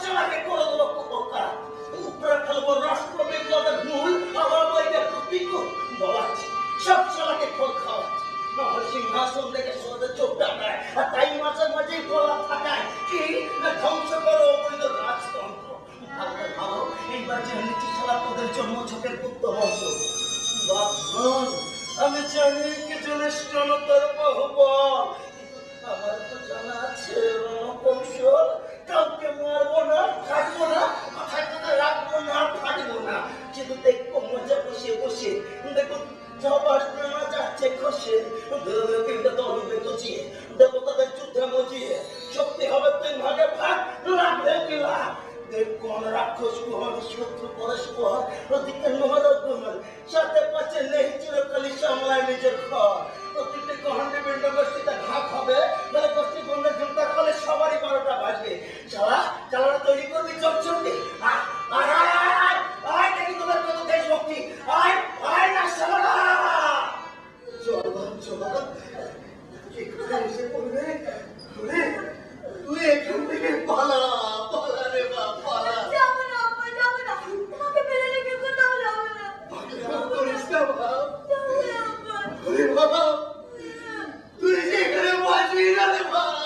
চালাকে করে দেবো কুপকা উপরে ফেলবো রাষ্ট্র বিপ্লবের মূল আমার বইটা প্রতিকূল বলাচ্ছি সব চালাকে খোল খাওয়াচ্ছি আমার সিংহাসন থেকে সোজা চোখ ডাকায় আর তাই মাঝে মাঝেই বলা থাকায় কি না ধ্বংস করো অবৈধ রাজতন্ত্র ভালো ভালো এইবার জানিয়েছি সারা তোদের জন্মছকের গুপ্ত মন্ত্র বাপন আমি জানি কি জনিষ্ঠনতার বাহুবল আমার তো জানা আছে রণকৌশল কাউকে মারবো না থাকবো না মাথায় কথা রাখবো না থাকবো না কিন্তু দেখবো মজা বসে বসে দেখো সবার প্রেরণা যাচ্ছে খসে কিন্তু দলবে গজিয়ে দেবতাদের যুদ্ধে মজিয়ে শক্তি হবে তিন ভাগে ভাগ লাগবে কি লাভ কোন রাক্ষস কুহর শত্রু পরস্পর প্রতিকে নহরগুমন সাথে পাচ্ছে নেই চিরকালি সামলায় নিজের ঘর প্রতিটি গহনে বিন্ড গোষ্ঠীতে ভাগ হবে মানে গোষ্ঠী বন্ধের ঝুমটা খলে সবারই 12টা বাজবে চালাটা তৈরি করবি চটচটি আয় দেখি তোমার কত দেশভক্তি আয় না সালা চল এখানে এসে পড়বে তুই এখান থেকে পালা রে বাপ পালা যাবো না তোমাকে ফেলে রেখে কোথাও যাবো না করিস না বাপ যাবো না বাবা তুই যেখানে বাঁচবি না রে বাপ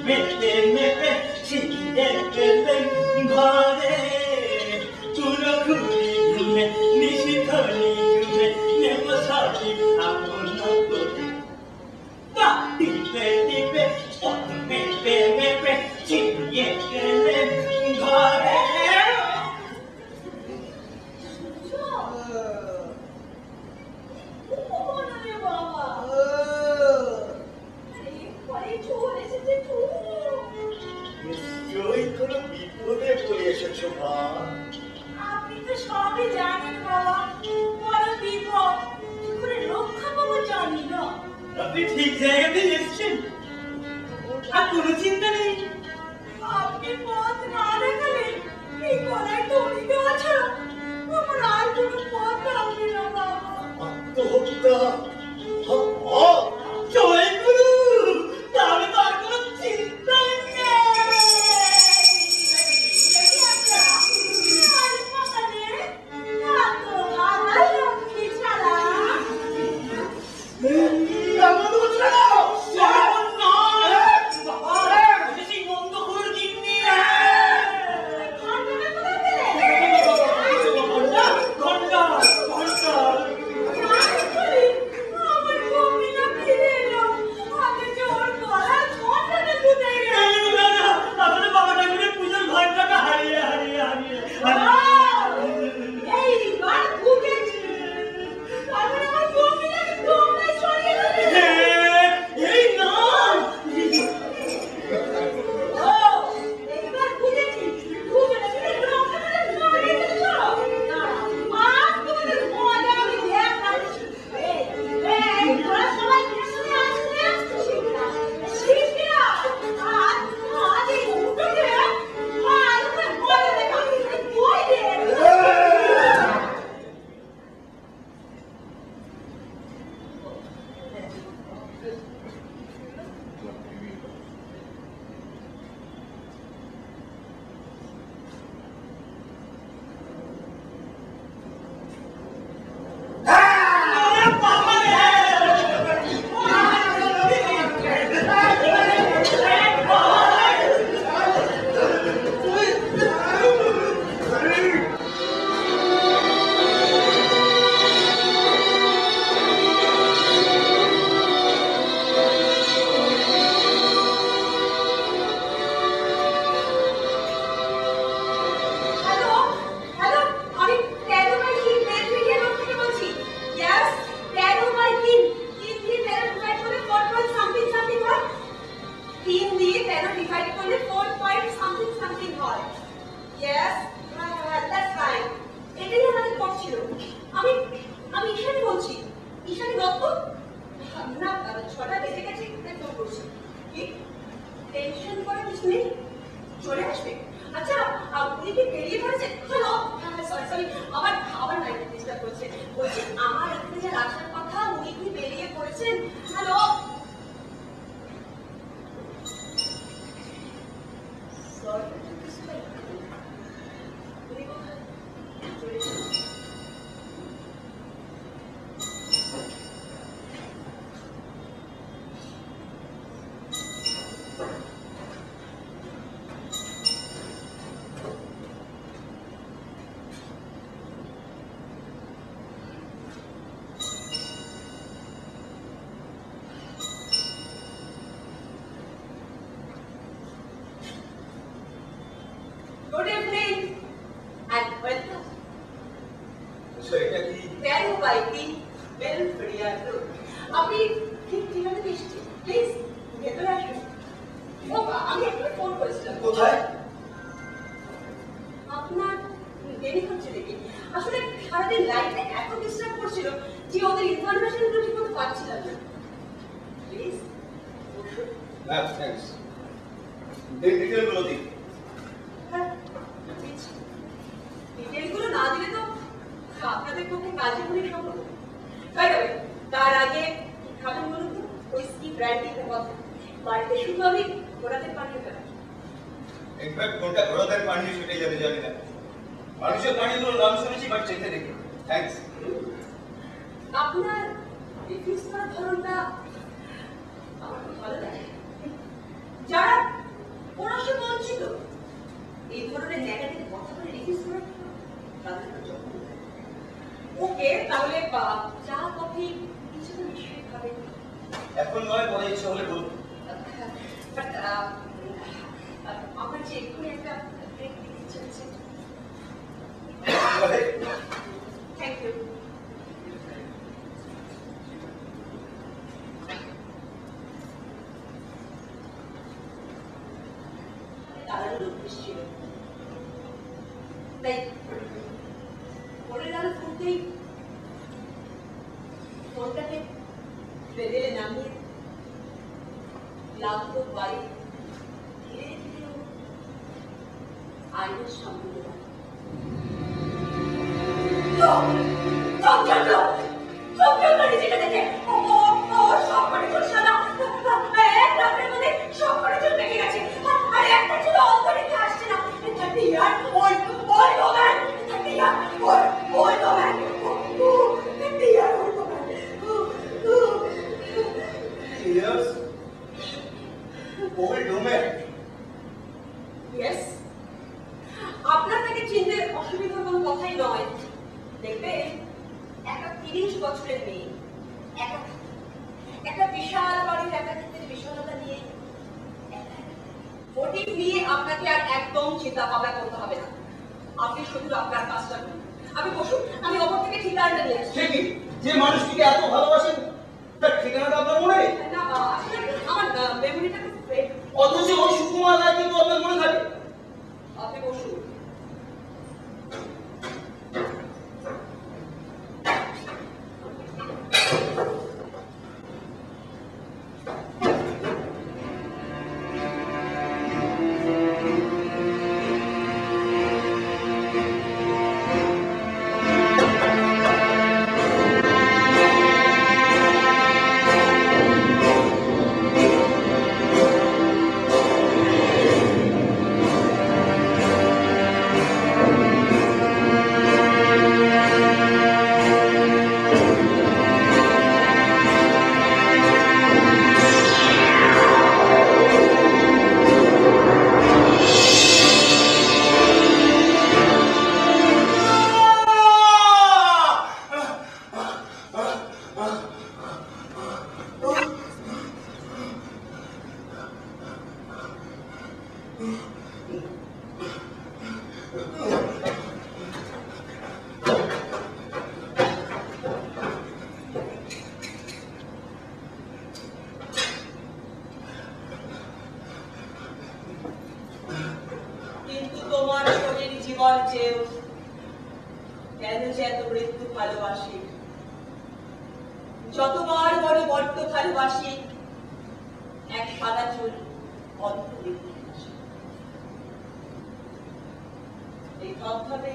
মেপে মেপে ছিঁড়ে গেলেন ঘরে চুলো ঘুরি ঘুরে নিশিথনি ঘুরে নেব সবই আপন করে টিপে টিপে মেপে মেপে ছিঁড়ে গেলেন ঘরে নিশ্চয়ই কোনো বিপদে পড়ে এসেছো মা আপনি তো সবই জানেন বাবা, বড় বিপদ, কি করে রক্ষা পাবো জানি না। আপনি ঠিক জায়গাতেই এসেছেন আর কোনো চিন্তা নেই আপনি পথ না দেখালে এই গলায় দড়ি দেওয়া ছাড়া আমার আর কোনো পথ থাকবে না বাবা। আত্মহত্যা জয় গুরু তাহলে তো আর কোনো চিন্তা নেই কেমন হচ্ছে না Good evening and welcome. So এটা কি Very wide, Belvedere Road. আপনি ঠিক ঠিকানা এসেছেন। প্লিজ ভেতরে আসুন। ও আমি একটা ফোন করেছিলাম। কোথায় আপনার দেরি হচ্ছে দেখি। আসলে সারাদিন লাইটে এত ডিস্টার্ব করছিল যে ওদের ইনফরমেশনগুলো ঠিক মতো পাচ্ছিলাম না। প্লিজ থ্যাঙ্কস ডিটেলগুলো দিন ডিটেলগুলো না দিলে তো আপনাদের পক্ষে কাজে করে সম্ভব। বাই দ্য ওয়ে, তার আগে খাবেন বলুন তো হুইস্কি ব্র্যান্ডি কথা বাড়িতে শুধু আমি ঘোড়াদের পাঠিয়ে ফেলাম। ইনফ্যাক্ট কোনটা ঘোড়াদের পানি সেটাই জানি না মানুষের পানিগুলোর নাম শুনেছি বাট চেখে দেখি থ্যাঙ্কস আপনার রিফিউজ করার ধরনটা আমার খুব ভালো লাগে। যারা এই ধরনের নেগেটিভ কথা বলে রিলিজ করে তাদের যখন ওকে তাহলে চা কফি কিছু তো নিশ্চয়ই খাবে এখন নয়, পরে ইচ্ছে হলে বলবো। বাট আমার যে এক্ষুনি একটা ব্রেক দিতে চলছে থ্যাংক ইউ দাঁড়ানোর অভ্যেস ছিল তাই পরে দাঁড়া ফুটতেই ফোনটাকে টেবিলে নামিয়ে লাগতো বাড়ি ধীরে ধীরে আয়নার সামনে নিজেকে দেখে সব করে চল সাদা এক রাতের মধ্যে সব করে চল দেখে গেছে আর একটা ছিল অন্তরিতে আসছে না ইয়ার ওই দোকান ইয়ার ওই দোকান ইয়ার ওই দোকান Yes. Old woman. Yes. আপনার থেকে চিনতে অসুবিধার কোনো কথাই নয় দেখবে একটা 30 বছরের মেয়ে একটা বিশাল বাড়ির একাকিত্বের বিশালতা নিয়ে মোটিভ নিয়ে আপনাকে আর একদম চিন্তা ভাবনা করতে হবে না আপনি শুধু আপনার কাজটা করুন আমি বসুন আমি ওপর থেকে ঠিকানাটা নিয়ে আসছি ঠিকই, যে মানুষটিকে এত ভালোবাসেন তার ঠিকানাটা আপনার মনে নেই? না আসলে আমার মেমোরিটা খুব ফ্রেশ অথচ ওই সুকুমার রায় কিন্তু আপনার মনে থাকে। আপনি বসুন কিন্তু তোমার শরীর জীবন চেয়েও কেন যে এত মৃত্যু ভালোবাসি যতবার বড় বড্ড ভালোবাসি এক সাদা চুল অন্ত এই ভাবে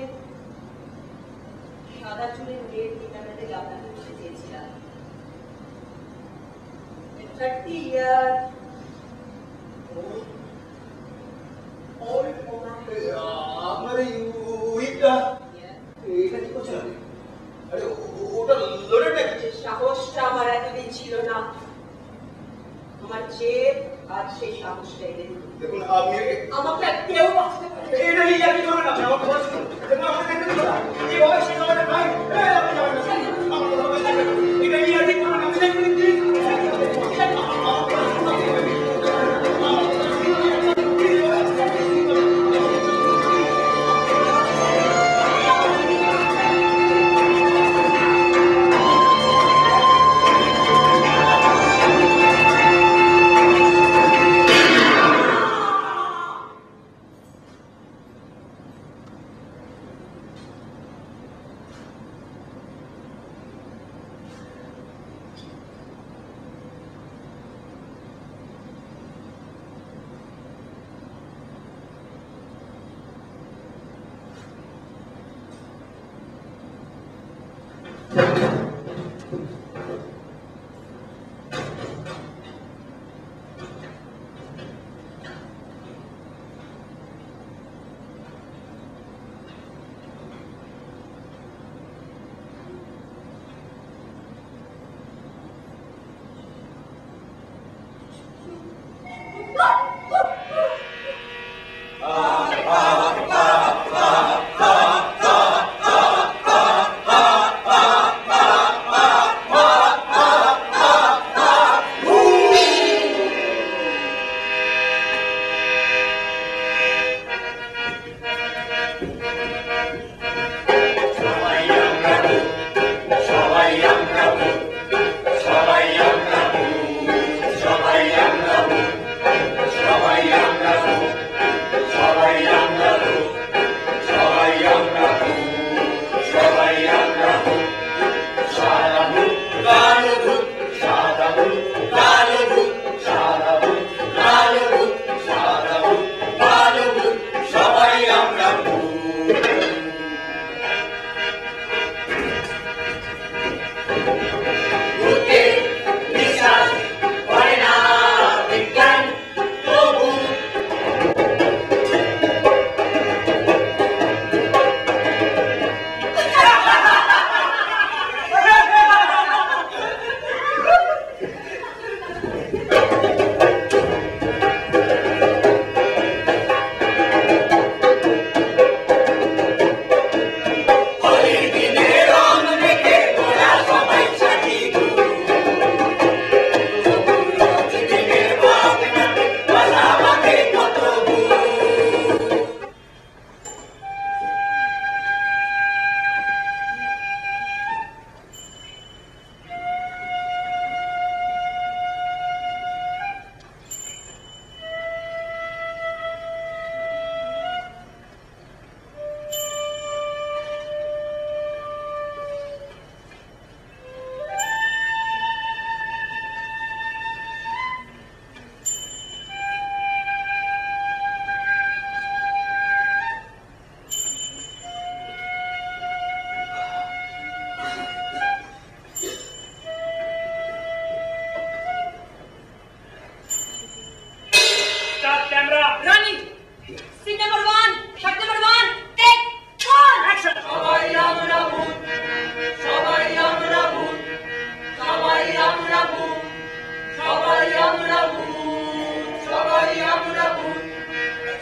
সাদা চুলের মেয়ের ঠিকানাতে আপনাকে বলতে চেয়েছিলাম 30 years old woman আপনার এই উইকটা এটা কি করছেন আপনি? আরে ওটা লোডেড নাকি? যে সাহসটা আমার এতদিন ছিল না আমার জেদ আর সেই সাহসটা এনে দিল। দেখুন আপনি আমাকে আর কেউ বাঁচাতে পারে না। এটা নিয়ে আর কি করবেন আপনি? আমার কথা শুনুন। দেখুন আমাকে দেখতে দিন না। যেভাবে সেই সময়টা পাই, আপনি যাবেন না। আমার কথা বলে দেখবেন। এটা নিয়ে আর কি করবেন? আপনি দেখবেন প্লিজ। আমার কথা শুনুন আপনি। আমার কথা শুনুন। আমরা ভূত, সবাই আমরা ভূত, সবাই আমরা ভূত, সবাই আমরা ভূত, সাদা ভূত কালো ভূত, সাদা ভূত কালো ভূত, সাদা ভূত কালো ভূত, সাদা ভূত কালো ভূত, সবাই আমরা ভূত। ভূতে বিশ্বাস করে না বিজ্ঞান, তবু হোলির দিনে রং মেখে তোরা সবাই সাজি দিনের ভাবনাতে বাধা বাঁধে কত ভূত। Stop camera. Running. Scene number 1, shot number 1, take 1. Action. সবাই আমরা ভূত, সবাই আমরা ভূত, সবাই আমরা ভূত, সবাই আমরা ভূত, সবাই আমরা ভূত,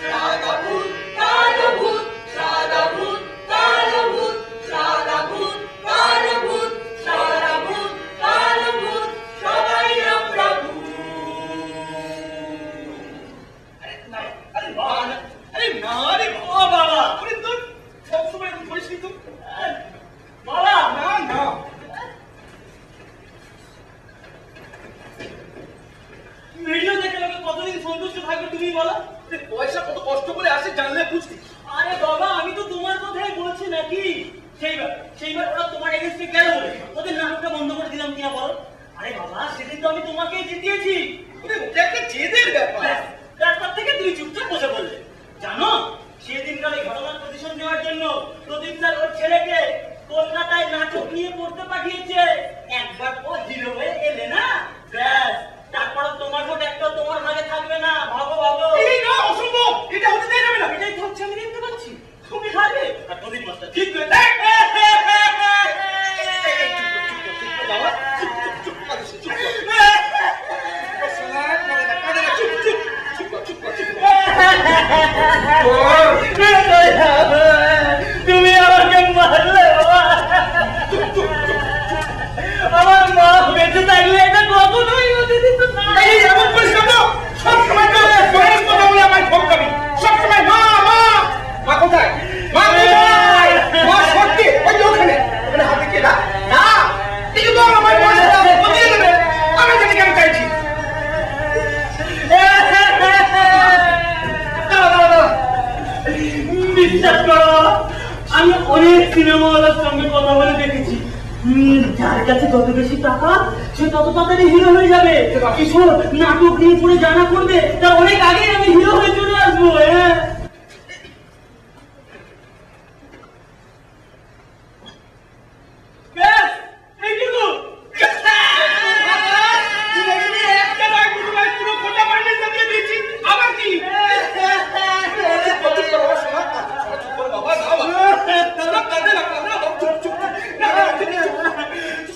সাদা ভূত কালো ভূত, সাদা ভূত কালো ভূত, সাদা ভূত কালো ভূত, সাদা ভূত কালো ভূত, সবাই আমরা ভূত। আরে বাবা, আরে না রে বাবা, আরে তো সব সময় এরকম করিস কিন্তু বাবা, না না ভিডিও দেখে লোকে কতদিন সন্তুষ্ট থাকবে তুমি বলো? পয়সা কত কষ্ট করে আসে জানলে বুঝতি। আরে বাবা, আমি তো তোমার কথাই বলছি নাকি। সেইবার ওরা তোমার এগেইনস্টে কেন বলে ওদের নাটকটা বন্ধ করে দিলাম কিনা বলো? আরে বাবা, সেদিন তো আমি তোমাকেই জিতিয়েছি। ওটা একটা জেদের ব্যাপার। তারপর থেকে তুমি চুপচাপ বসে বললে। জানো, সেদিনকার এই ঘটনার প্রতিশোধ নেওয়ার জন্য প্রদীপ স্যার ওর ছেলেকে কলকাতায় নাটক নিয়ে পড়তে পাঠিয়েছে। একবার ও হিরো হয়ে এলে না, ব্যাস তারপর তোমার ভোট একটা তোমার ভাগে থাকবে না। ভাবো ভাবো। এই না, অসম্ভব, এটা হতে দেওয়া যাবে না। এটাই তো হচ্ছে, আমি দেখতে পাচ্ছি। তুমি হারবে আর প্রদীপ মাস্টার ঠিক করে দেখ। তুমি আমাকে মারলে বাবা। আমার মা বেঁচে থাকলে এটা কখনোই হতে দিত না। এমন করিস না তো, সবসময় তো বয়স কথা বলে আমায় ফোন করবি। সবসময় মা মা মা কোথায়, মা কোথায়, মা সত্যি ওই যে ওখানে ওখানে হাতে কে না না এই তো আমার বয়সটা বলিয়ে দেবে। আমি জানি কেন চাইছি। বিশ্বাস করো, আমি অনেক সিনেমাওয়ালার সঙ্গে কথা বলে দেখেছি। যার কাছে যত বেশি টাকা সে তত তাড়াতাড়ি হিরো হয়ে যাবে। এসব নাটক নিয়ে পড়ে জানা করবে, তার অনেক আগেই আমি হিরো হয়ে চলে আসবো। হ্যাঁ, এইটুকু পুরো খোঁজা পাল্টে দিয়ে দিয়েছি। আবার কি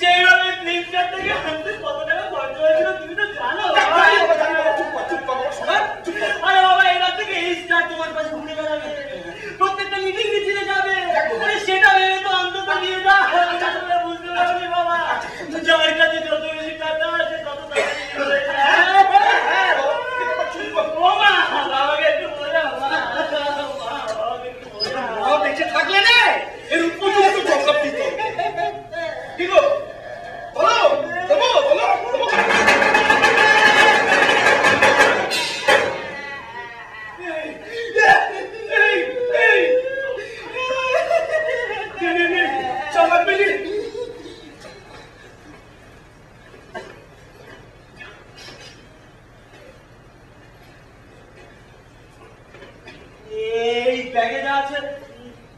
সেইভাবে ফ্লিপকার্ট থেকে আনতে কত টাকা খরচ হয়েছিল তুমি তো জানো। আরে ব্যাগে যা আছে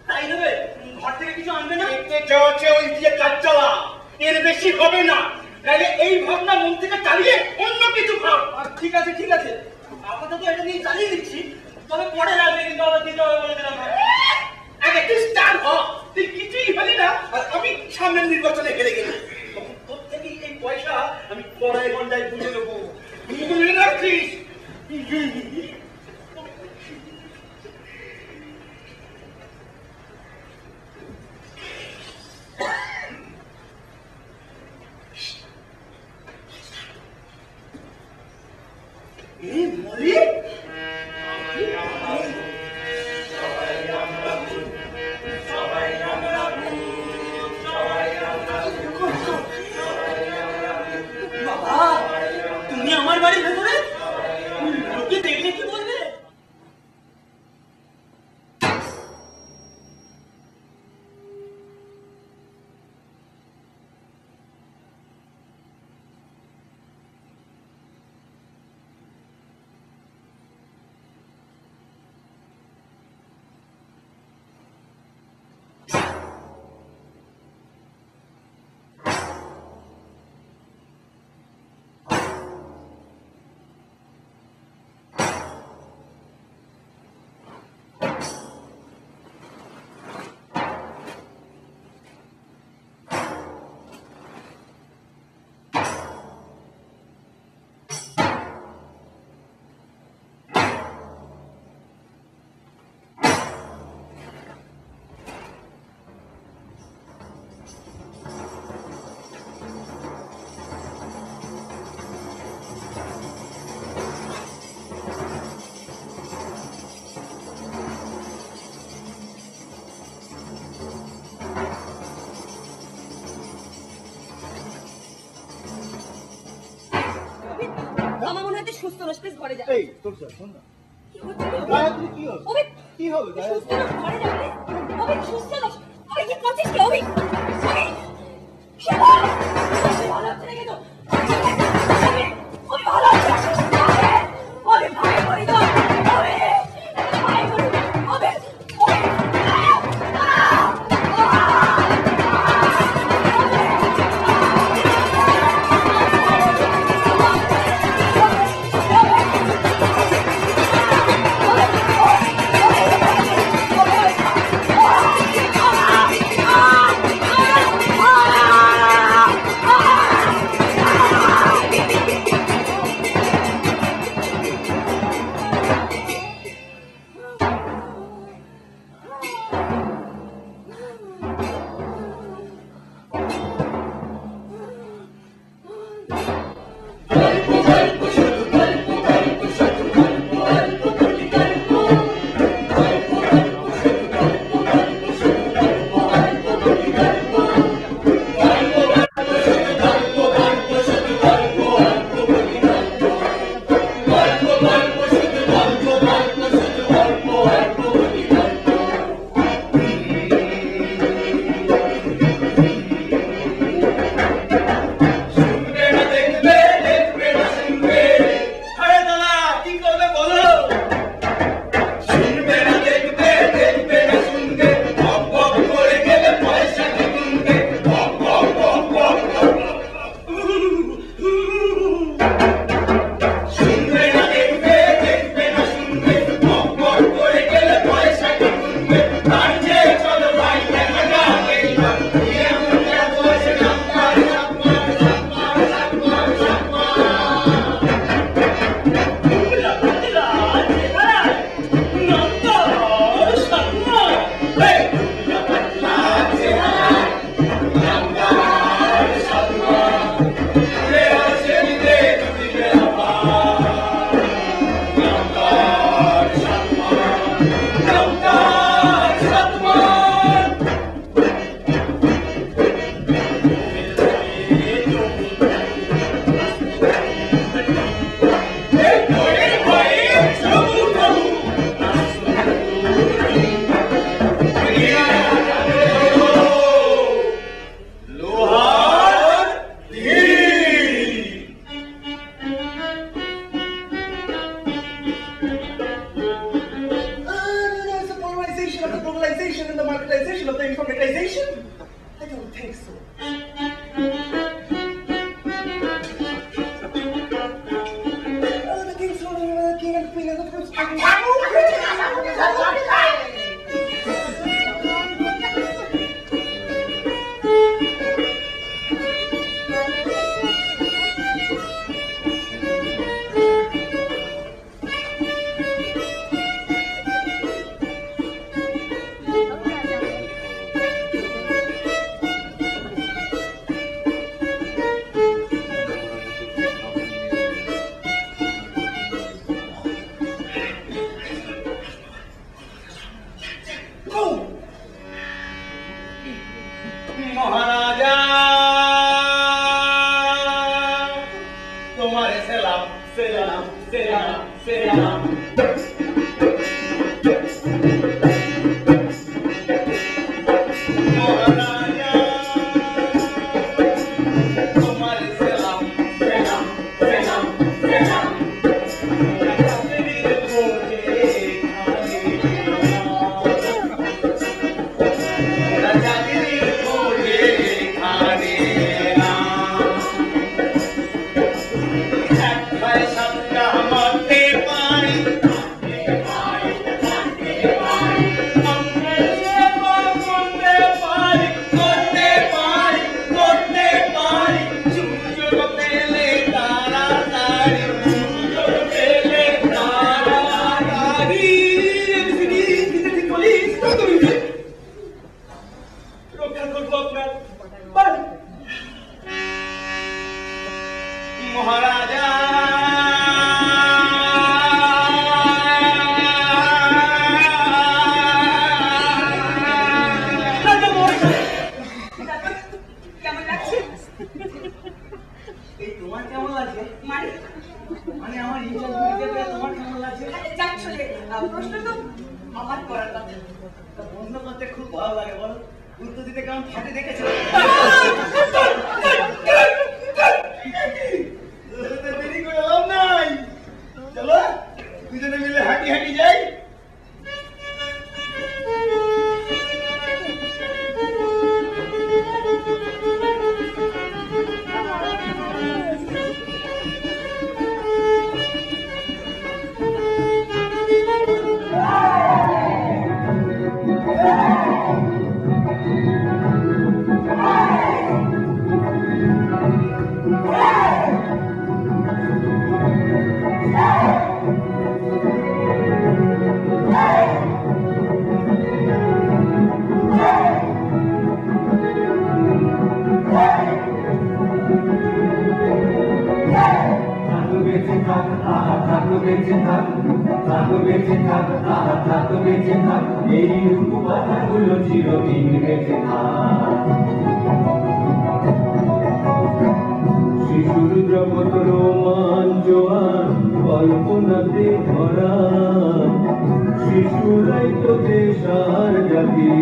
তাই দেবে? ঘর থেকে কিছু আনবে না? এতে যা আছে ওই দিয়ে কাজ চালা, এর বেশি হবে না। নাহলে এই ভাবনা মন থেকে চালিয়ে অন্য কিছু ভাব। ঠিক আছে ঠিক আছে, আপাতত এটা নিয়ে চালিয়ে দিচ্ছি, তবে পরে লাগবে কিন্তু আবার দিতে হবে বলে দিলাম। আগে তুই স্টার হ, তুই কিছুই হলি না আর আমি সামনের নির্বাচনে হেরে গেলি। তোর থেকে এই পয়সা আমি পরের ঘন্টায় বুঝে নেবো, বুঝে রাখিস। তুমি আমার বাড়ির ভেতরে? লোকে দেখলে কি বলবে? আমার মনে হয় সুস্থ নস, প্লিজ ঘরে যা। এই তোর স্যার শোন না, কি হচ্ছে? গায়ত্রী কি হবে? অভিক, কি হবে গায়ত্রী? সুস্থ নস, ঘরে যা প্লিজ। অভিক, সুস্থ নস। অভিক, কি করছিস কি? অভিক, অভিক, শিবা! অভিক, ভালো হচ্ছে নাকি তো? অভিক, অভিক, ভালো হচ্ছে? অভিক, ভাই করি তো? অভিক, ভাই করি। Abhik, Abhik, monopolization and the marketization of the informatization? I don't think so. The king's holding the king and queen and the first king. মহারাজা তোমারে সেলাম সেলাম সেলাম সেলাম মহারাজা তোমারে সেলাম সেলাম সেলাম সেলাম মহারাজা কেমন লাগছে? এই তোমার কেমন লাগছে? মানে মানে আমার ইন্টারভিউ দিতে পেরে তোমার কেমন লাগছে? যাক চলে প্রশ্ন তো আমার করার কথা। বন্ধ করতে খুব ভালো লাগে বলো, উত্তর দিতে কেমন ফাটে দেখেছো? দেরি করে লাভ নাই, চলো দুজনে মিলে হাঁটি হাঁটি যাই। শিশুর জগৎ রোমাঞ্চন কল্পনাতে ভরা, শিশুরাই তো দেশার জাতি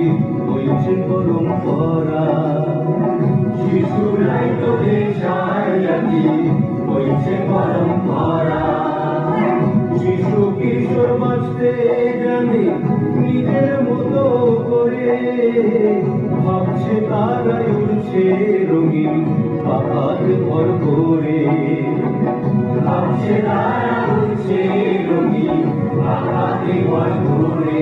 হয়েছে পরম্পরা, শিশুরাই তো দেশার জাতি হয়েছে পরম্পরা। শিশু কিশোর বাঁচতে জানে নিজের মতো করে, ভাবছে তারাই উঠছে রঙিন আকাশ ভর করে, ভাবছে তারা উঠছে রঙিন আকাশ ভর করে।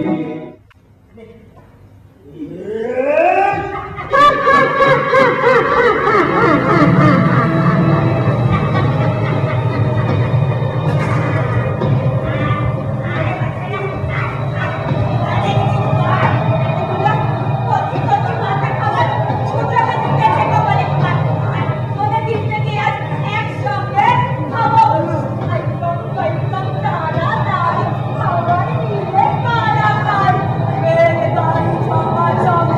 Bye.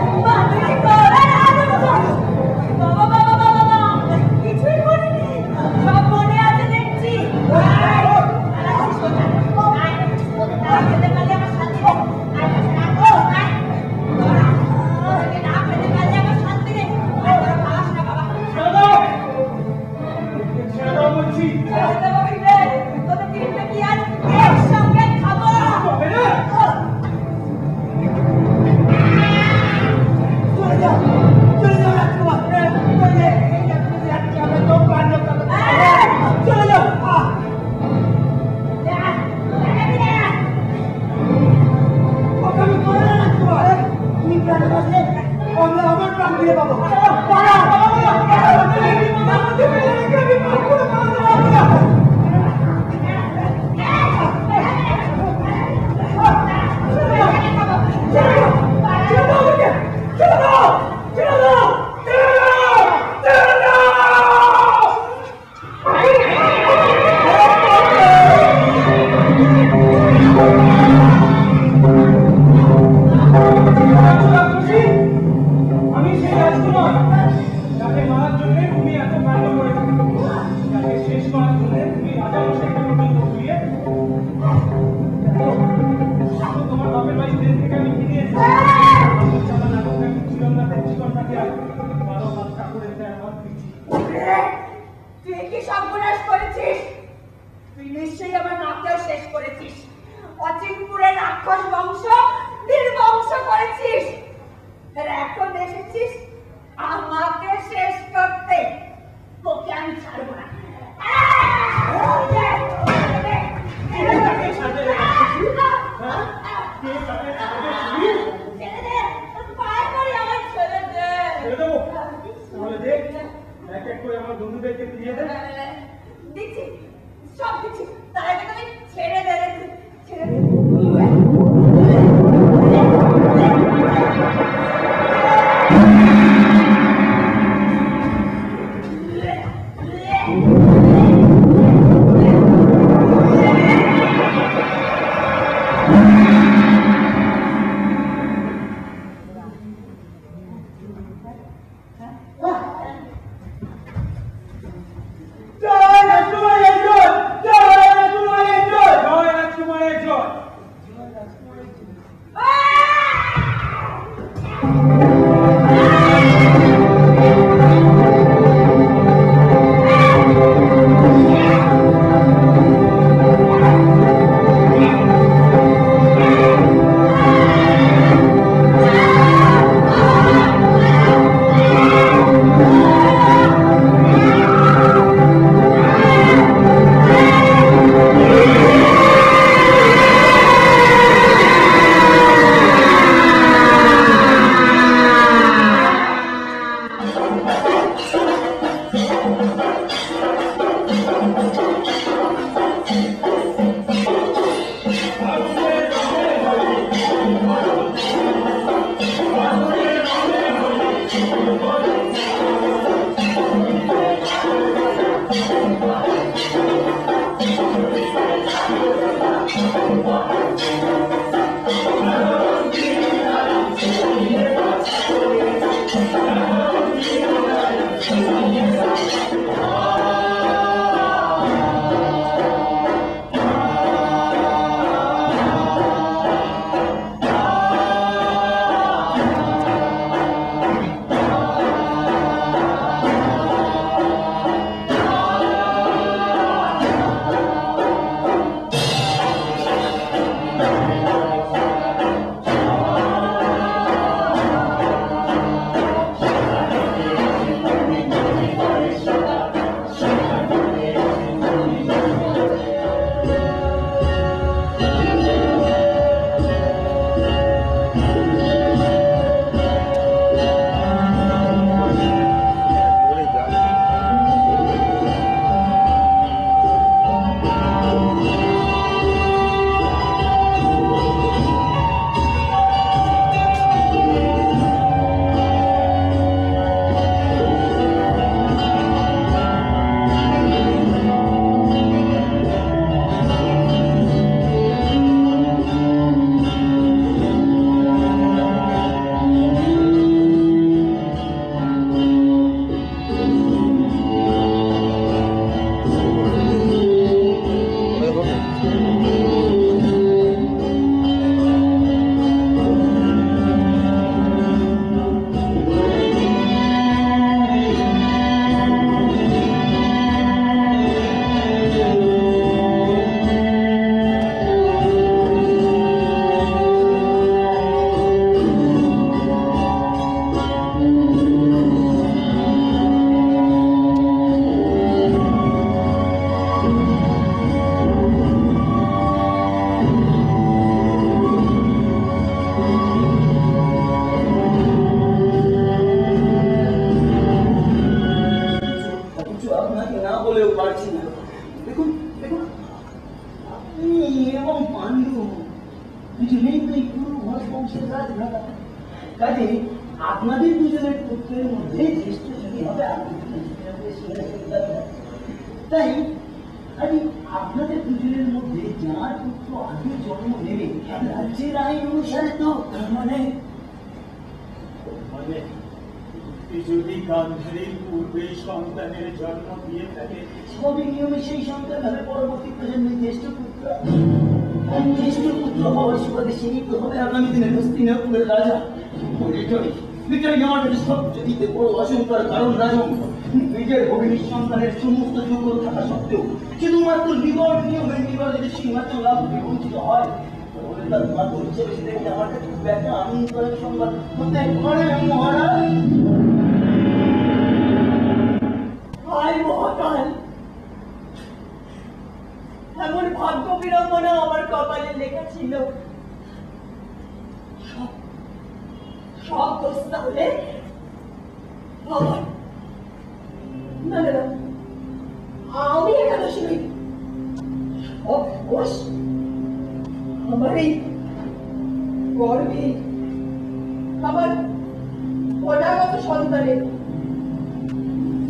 আমার প্রাণ ফিরে পাবো। বংশের রাজঘাটা। কাজে আপনাদের দুজনের পুত্রের মধ্যে জ্যেষ্ঠ যিনি হবে তাই আরে আপনাদের দুজনের মধ্যে যার পুত্র আগে জন্ম নেবে রাজ্যের আইন অনুসারে তো তার মানে যদি গান্ধারীর পূর্বে সন্তানের জন্ম দিয়ে থাকে সবই নিয়মে সেই সন্তান হবে পরবর্তী প্রজন্মের জ্যেষ্ঠ পুত্র। জ্যেষ্ঠ পুত্র হওয়ার সুবাদে সেই তো হবে আগামী দিনে হস্তিনাপুরের রাজা। আমার কাছে সবচেয়ে দিতে বড় আশঙ্কার কারণ রাজন নিজের ভবিষ্যৎ সন্তানের সমস্ত যোগ্য থাকা সত্ত্বেও শুধুমাত্র নিগড় নিয়মের নিগড়ে সিংহাসন লাভ বঞ্চিত হয় তাহলে তার মাত্র হিসেবে সেটা আমার কাছে খুব একটা আনন্দদায়ক সংবাদ হতে পারে মহারাজ। হায় মহাকাল, এমন ভাগ্য বিড়ম্বনা আমার কপালে লেখা ছিল। সব দোষ তাহলে আমার। না না না, আমি একাদশী নই। সব দোষ আমার এই গর্বে, আমার অনাগত সন্তানের।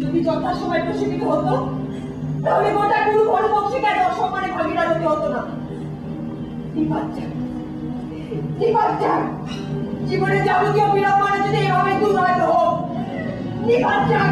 যদি যথাসময় প্রশিক্ষিত হতো তাহলে গোটা গুরু পরবংশীকে এত অসম্মানে ভাগিদার হতে হতো না। জীবনে যাবতীয় বিড়ম্বনা যদি এভাবে দূর হয়তো হোক। নিবাদ যাক।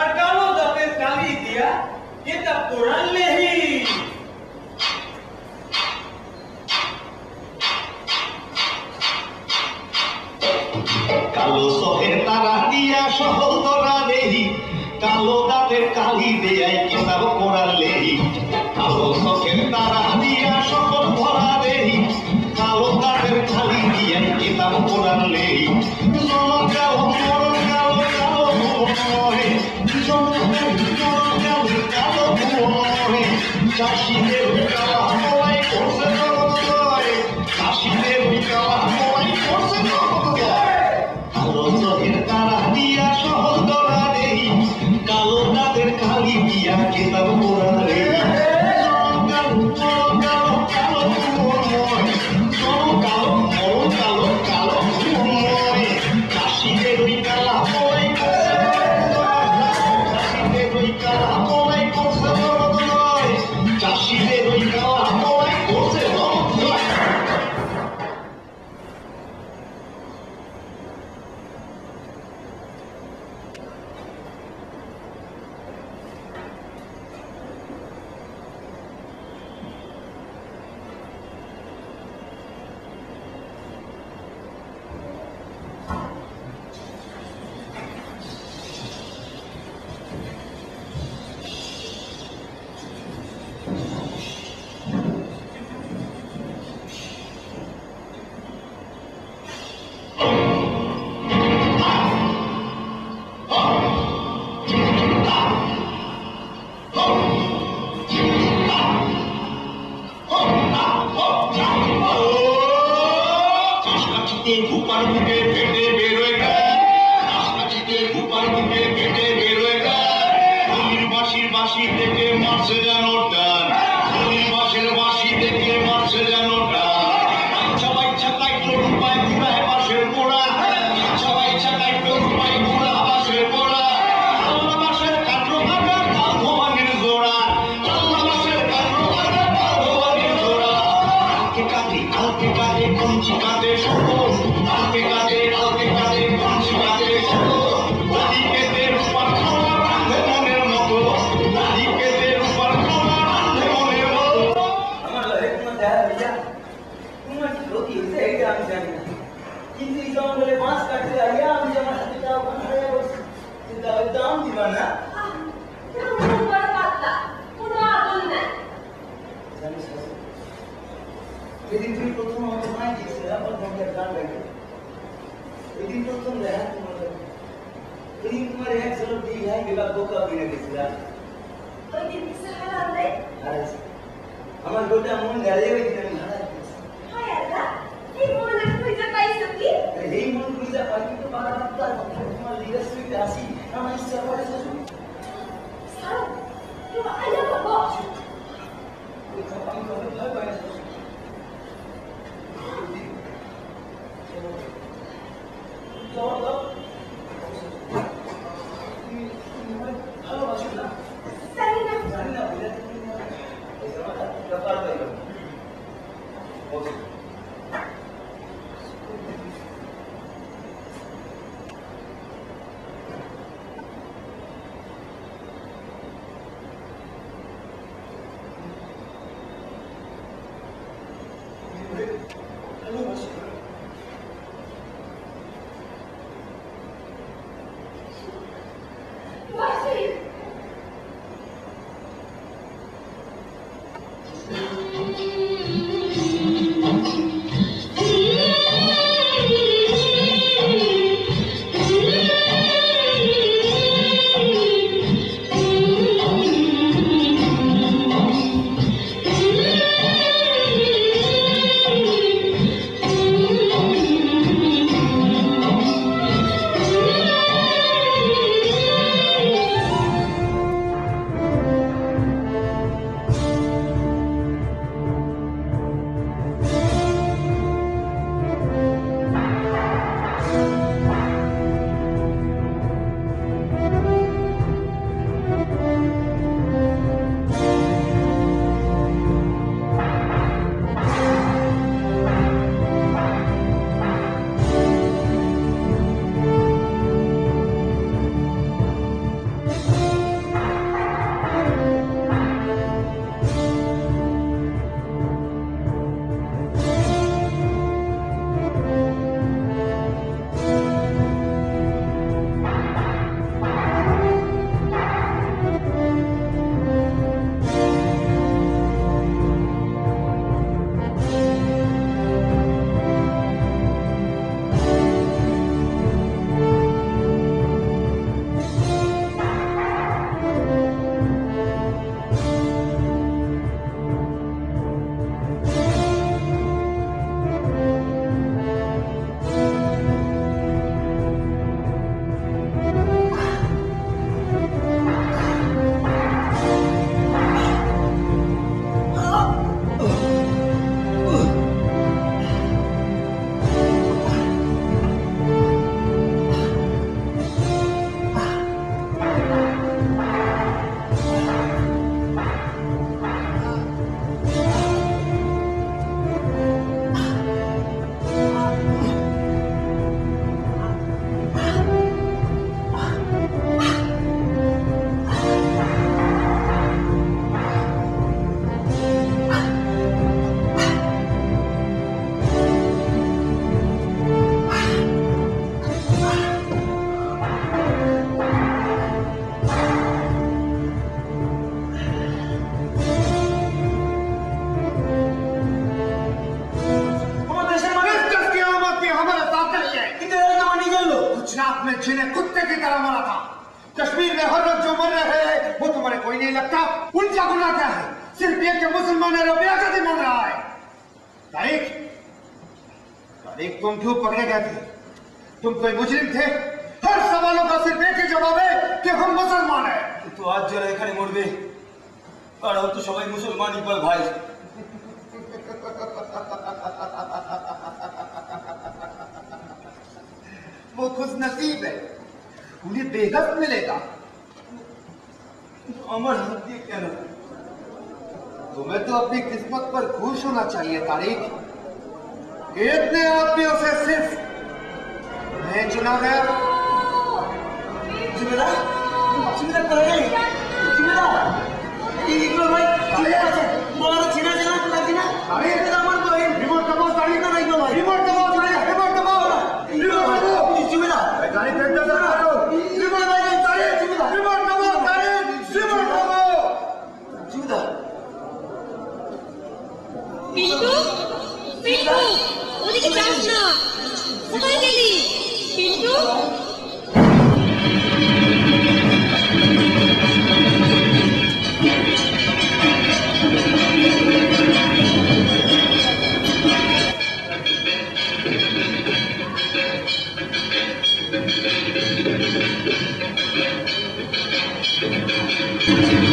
আর কালো দাঁতের কালি দিয়া কিতাব কোরআন লেহি। কালো চোখের তারা দিয়া সহল ধরা দেহি, কালো দাঁতের কালি দেয়াই কিতাব কোরআন লেহি। কালো চোখের তারা দিয়া সহল ধরা দেহি, কালো দাঁতের কালি দিয়াই কিতাব কোরআন লেহি। জনম কালো মরণ কালো কালো ভুবনে, জনম কালো কালো ভুবনে, চাষিদের কালা মলাই করছে জগৎ, চাষিদের কালা মলাই করছে জগৎ। কালো চোখের তারা দিয়া সহজ ধরা দেহি, কালো দাঁতের কালি দিয়া কিতাব কোরআন লেহি। আমার গোটা মন গেলে ওই দিন আমি হারাই গেছি। হায় আল্লাহ, এই মন খুঁজে পাইছো কি? এই মন খুঁজে পাই কিন্তু বারাবার তোমার লিডারশিপে আসি আমার ইচ্ছা করে শাশুড়ি ছাড়ো, তুমি আইয়া বাবা। আমি কবে ভয় পাই না শাশুড়ি। ভালোবাসো না? জানি না। জানি না বুঝে ব্যাপার পাইল हर रोज जो मर रहे हैं वो तुम्हारे कोई नहीं लगता? उनका गुनाह क्या है? सिर्फ ये कि मुसलमान बेअदबी मन रहा है। तारिक, तारिक, तुम क्यों पकड़े गए थे? तुम कोई मुजरिम थे? हर सवालों का सिर्फ एक ही जवाब है कि हम मुसलमान हैं। तो आज जरा এখানে মরবে আর তো সবাই মুসলমান ইকবাল ভাই। वो खुश नसीब है, उन्हें बेहद मिलेगा। আমার হাত দিয়ে কেন? तुम्हें तो अपनी किस्मत पर खुश होना चाहिए तारिक। इतने आदमियों से सिर्फ मैं चुना गया। জিমেদা জিমেদা করে রে জিমেদা ইকবাল ভাই জিমেদা আছে বড় ছিনা জানা লাগছে না अरे এটা আমার ভাই रिमोट दबाओ तारिक, না ইকবাল ভাই रिमोट दबाओ तारिक, रिमोट दबाओ, रिमोट दबाओ। জিমেদা गाड़ी फेंक दो करो। रिमोट दबाओ तारिक, रिमोट दबाओ तारिक, रिमोट दबाओ। জিমেদা পিন্টু, পিন্টু, ওদিকে যাস না, কোথায় গেলি? Pintu, Thank you.